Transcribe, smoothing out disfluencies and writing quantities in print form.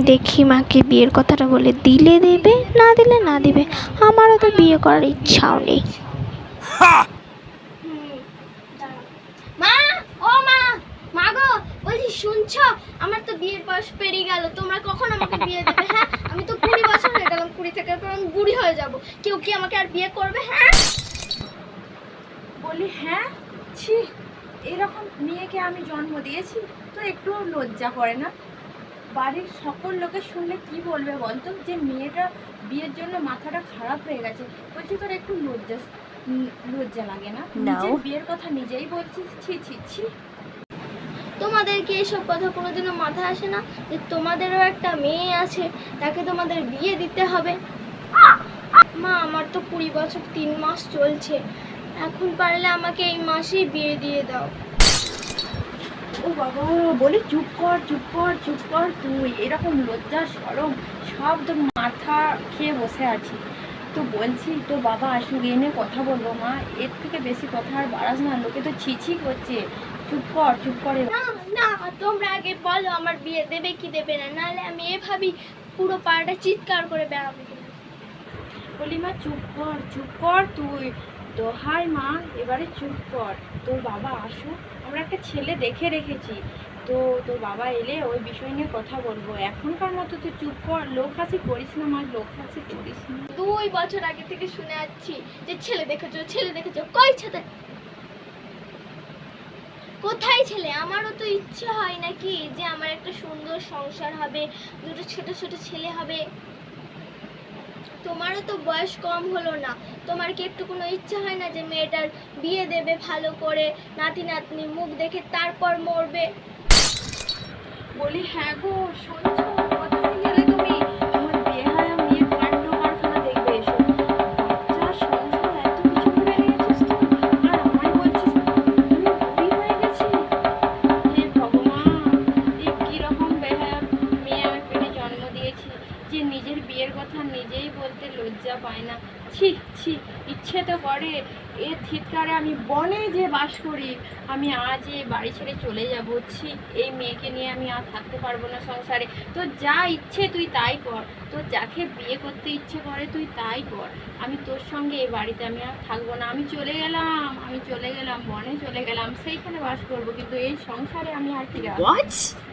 দেখি মাকে বিয়ের কথাটা বলে দিলে দেবে, না দিলে না দিবে। আমারও তো বিয়ে করার ইচ্ছাও নেই। মা, ও মা, মা গো, বলছি শুনছো? আমার তো বিয়ের বয়স পেরিয়ে গেল, তোমরা কখন আমাকে বিয়ে দেবে? হ্যাঁ, আমি তো 20 বছর হয়ে গেলাম, 20 থেকে আমি বুড়ি হয়ে যাব। কেউ কি আমাকে আর বিয়ে করবে? হ্যাঁ বলি হ্যাঁ, ছি, এরকম মেয়েকে আমি জন্ম দিয়েছি? তোর একটু লজ্জা করে না? বাড়ির সকল লোকে শুনলে কি বলবে বলতো, যে মেয়েটা বিয়ের জন্য মাথাটা খারাপ হয়ে গেছে। বলছি তোর একটু লজ্জা লাগে না? নিজের বিয়ের কথা নিজেই বলছিস, ছি ছি ছি। তোমাদেরকে এসব কথা কোনোদিনও মাথায় আসে না যে তোমাদেরও একটা মেয়ে আছে, তাকে তোমাদের বিয়ে দিতে হবে? মা, আমার তো 20 বছর 3 মাস চলছে, এখন পারলে আমাকে এই মাসেই বিয়ে দিয়ে দাও। ও বাবা, বলি চুপ কর চুপ কর চুপ কর, তুই এরকম লজ্জা শরম সব তো মাথা খেয়ে বসে আছি। তো বলছি তো বাবা আসুক, এনে কথা বলবো। মা, এর থেকে বেশি কথা আর বাড়াস না, লোকে তো ছিছি করছে। চুপ কর চুপ করে। না না, তোমরা আগে বলো আমার বিয়ে দেবে কি দেবে না, নাহলে আমি এভাবেই পুরো পাড়াটা চিৎকার করে বেড়াবো। বলি মা চুপ কর তুই, দোহাই মা, এবারে চুপ কর। তোর বাবা আসুক, আমরা একটা ছেলে দেখে রেখেছি, তো তোর বাবা এলে ওই বিষয় নিয়ে কথা বলবো। এখনকার মতো তুই চুপ কর, লোক হাসি করিস না মা, লোক হাসি করিস না। 2 বছর আগে থেকে শুনে যাচ্ছি যে ছেলে দেখেছো, কই ছেলে? কোথায় ছেলে? আমারও তো ইচ্ছে হয় নাকি যে আমার একটা সুন্দর সংসার হবে, 2টো ছোট ছোট ছেলে হবে। তোমারও তো বয়স কম হলো না, তোমার কি একটু কোনো ইচ্ছা হয় না যে মেয়েটার বিয়ে দেবে ভালো করে, নাতি নাতনি মুখ দেখে তারপর মরবে? বলি হ্যাঁ গো, শুনছো? কোথায় গেলে তুমি? আমার বেহায়া মেয়ের কাণ্ড কারখানা দেখবে এসো। বাচ্চা সংসার এত কিছু করে রেখেছিস তুই, আর আমায় বলছিস আমি বুড়ি হয়ে গেছি? হে ভগবান, এই কিরকম বেহায়া মেয়ে আমি পেটে জন্ম দিয়েছি, যে নিজের বিয়ের কথা নিজেই বলতে লজ্জা পায় না। ছি ছি, ইচ্ছে তো করে এর ধিক্কারে আমি বনে যে বাস করি, আমি আজ এই বাড়ি ছেড়ে চলে যাবো। ছি, এই মেয়েকে নিয়ে আমি আর থাকতে পারবো না সংসারে। তো যা ইচ্ছে তুই তাই কর, তোর যাকে বিয়ে করতে ইচ্ছে করে তুই তাই কর। আমি তোর সঙ্গে এই বাড়িতে আমি আর থাকবো না। আমি চলে গেলাম বনে চলে গেলাম, সেইখানে বাস করবো, কিন্তু এই সংসারে আমি আর ফিরে আসবো না।